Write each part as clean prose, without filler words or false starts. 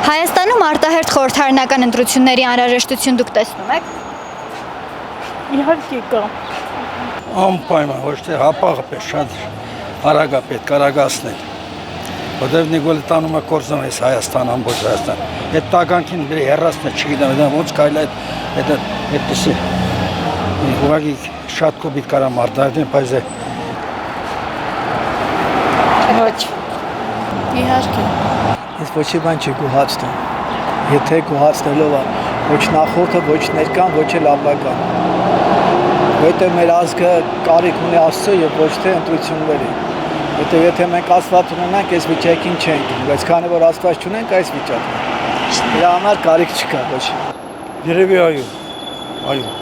Հայաստանում արտահերթ խորհրդարանական ընտրությունների անհրաժեշտություն դուք տեսնում եք։ Իհարկե կա։ Անպայման ոչ թե հապաղը պետք շատ արագ է պետք արագացնել։ Որտեւ Նիկոլը տանում է կորզում այս Հայաստան ամբողջ Հայաստան։ Այդ տականքին դե հեռացնել չգիտեմ, դա ոնց կարելի է այդպեսի։ Ուղղակի շատ կոպիտ կարամ արտահայտել, բայց Ոչ։ Իհարկե։ Ես ոչ մի բան չի գոհացնում։ Եթե գոհացնելով է ոչ նախորդը, ոչ ներկան, ոչ էլ ապագան։ Որտեղ մեր ազգը կարիք ունի Աստծո եւ ոչ թե ընտրությունների։ Որտեղ եթե մենք Աստված ունենանք, այս վիճակին չենք, բայց քանի որ Աստված չունենք, այս վիճակն է։ Դրա համար կարիք չկա ոչ։ երևի այո,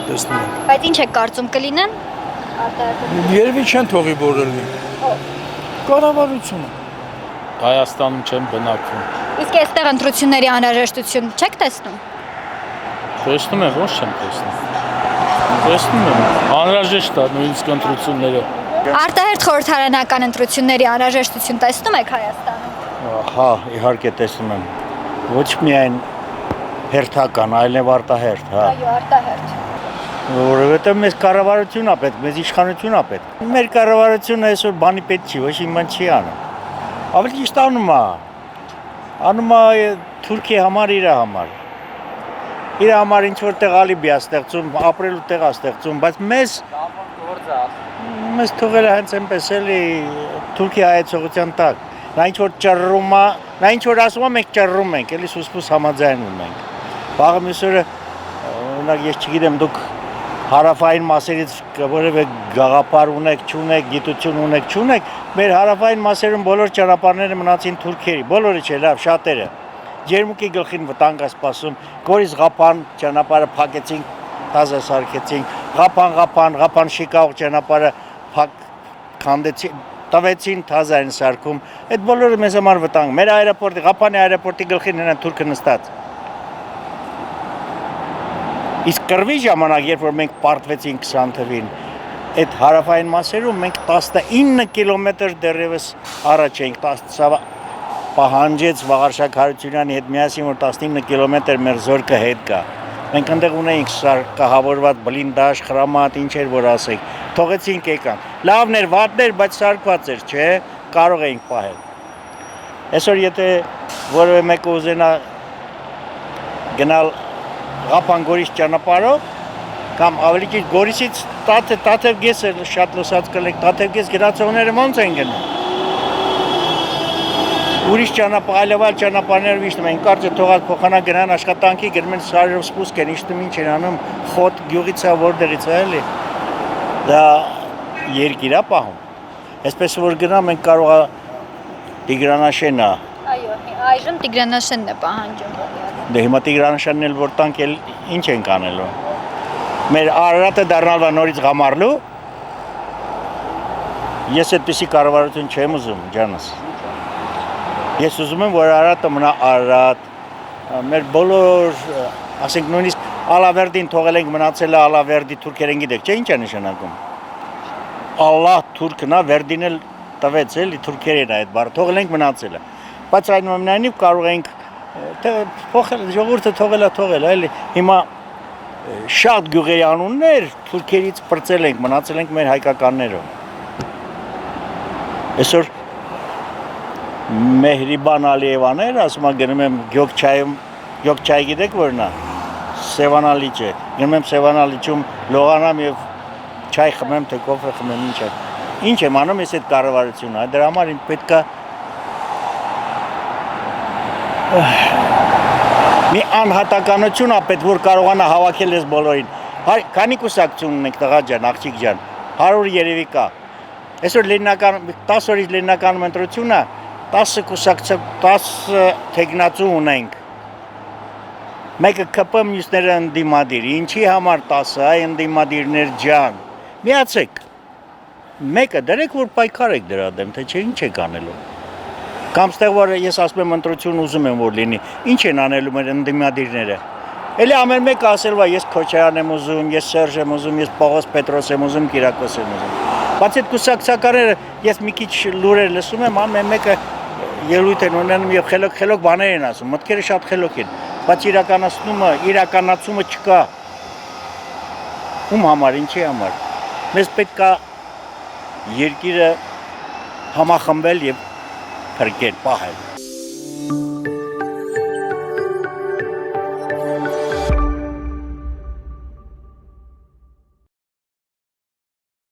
տեսնում եմ։ Բայց ինչ եք կարծում կլինեն արտահերթ։ Երևի չեն թողի բոլորին։ Կառավարությունը։ Հայաստանում չեմ բնակվում։ Իսկ այստեղ ընտրությունների անհրաժեշտություն չեք տեսնում։ Տեսնում եմ, ոչ չեմ տեսնում։ Տեսնում եմ, անհրաժեշտ է նույնիսկ ընտրությունները։ Արտահերթ խորհրդարանական ընտրությունների անհրաժեշտություն տեսնում եք Հայաստանում։ Հա, իհարկե տեսնում եմ։ Ոչ միայն հերթական, այլև արտահերթ, հա։ Այո, արտահերթ։ Որովհետև մեզ կառավարություն է պետք, մեզ իշխանություն է պետք։ Մեր կառավարությունը այսօր բանի պետք չի, ոչ մի բան չի անում։ Ավելի ճիշտ անում է։ Անում է Թուրքիայի համար իր համար։ Իր համար ինչ որ տեղ ալիբի է ստեղծում, ապրելու տեղ է ստեղծում, բայց մեզ թողել է հենց այնպես էլի Թուրքիայի հայեցողության տակ։ Նա ինչ որ ճռռում է, նա ինչ որ ասում է, մենք ճռռում ենք, էլի սուսպուս համաձայնում ենք։ Վաղը մյուս օրը օրինակ ես չգիտեմ դուք հարավային մասերից որևէ գաղափար ունեք, չունեք, գիտություն ունեք, չունեք, մեր հարավային մասերում բոլոր ճանապարհները մնացին թուրքերի, բոլորը չէ, լավ, շատերը։ Ջերմուկի գլխին վտանգ է սպասում, Գորիս Ղափան ճանապարհը փակեցին, տազը սարքեցին, Ղափան Շիկաղ ճանապարհը քանդեցին, տվեցին, տազը են սարքում։ Այդ բոլորը մեզ համար վտանգ։ Մեր այրապորտի, Ղափանի այրապորտի գլխին են թուրքը նստած։ Իսկ կռվի ժամանակ, երբ որ մենք պարտվեցինք 20 թվին, այդ հարավային մասերում մենք 19 կիլոմետր դեռևս առաջ էինք, պահանջեց Վաղարշակ Հարությունյանի հետ միասին, որ 19 կիլոմետր մեր զորքը հետ գա։ Մենք այնտեղ ունեինք սարքահավորված բլինդաժ, խրամատ, ինչեր որ ասենք, թողեցինք եկան։ Լավն էր, վատն էր, բայց սարքված էր, չէ, կարող էինք պահել։ Այսօր եթե որևէ մեկը ուզենա գնալ Ղափան Գորիս ճանապարհով կամ ավելի ճիշտ Գորիսից Տաթև գեսը շատ լսած կլեք, Տաթև գես գնացողները ոնց են գնում։ Ուրիշ ճանապարհ, այլևալ ճանապարհներով իշտում են, կարծը թողած փոխանակ գնան աշխատանքի, գնում են սարերով սպուսկ են, իշտում ինչ են անում, խոտ գյուղից է, որտեղից է էլի։ Դա երկիր է պահում։ Այսպես որ գնամ մենք կարող է Տիգրանաշենն է։ Այո, այժմ Տիգրանաշենն է պահանջում։ Դե հիմա Տիգրանաշենն էլ որ տանք էլ ինչ ենք անելու։ Մեր Արարատը դառնալվա նորից գամարլու։ Ես այդպիսի կառավարություն չեմ ուզում, ջանս։ Ես ուզում եմ, որ Արարատը մնա Արարատ, մեր բոլոր, ասենք նույնիսկ Ալավերդին թողել ենք մնացել է Ալավերդի թուրքերեն գիտեք, չէ ինչ է նշանակում։ Ալլահ թուրքն է, Վերդին էլ տվեց էլի թուրքերեն այդ բառը, թողել ենք մնացել է։ Բայց այնուամենայնիվ կարող ենք փոխել, ժողովուրդը թողել է, էլի հիմա շատ գյուղերի անուններ թուրքերից պրծել ենք, մնացել ենք մեր հայկականներով։ Այսօր Մեհրիբան Ալիևաներ, ասում եմ գնում եմ Գյոկչայ գիտեք որն է, Սևանալիճ է, գնում եմ Սևանալիճում լողանամ և չայ խմեմ, թե կոֆե խմեմ, ինչ եմ անում ես այդ կառավարությունը, դրա համար պետք է մի անհատականություն է պետք, որ կարողանա հավաքել ես բոլորին, քանի կուսակցություն ունենք տղա ջան, աղջիկ ջան, 100 երևի կա, այսօր 10 օրից լեննականում ընտրությունը 10 կուսակցություն, 10 թեկնածու ունենք, մեկը ԿՊ մյուսները ընդդիմադիր, ինչի համար 10 այ ընդդիմադիրներ ջան, միացեք, մեկը դրեք, որ պայքար եք դրա դեմ, թե չէ ինչ եք անելու, կամ ստեղ որ ես ասում եմ ընտրություն ուզում եմ որ լինի, ինչ են անելու մեր ընդդիմադիրները, էլի ամեն մեկը ասել վա ես Քոչարյան եմ ուզում, ես Սերժ եմ ուզում, ես Պողոս Պետրոս եմ ուզում, Կիրակոս եմ ուզում, բայց այդ կուսակցականները ես մի քիչ լուրեր լսում եմ, ամեն մեկը ելույթ են ունենում եւ խելոք բաներ են ասում, մտքերը շատ խելոք են, բայց իրականացումը չկա։ Ում համար, ինչի համար։ Մեզ պետք է երկիրը համախմբել եւ փրկել, պահել։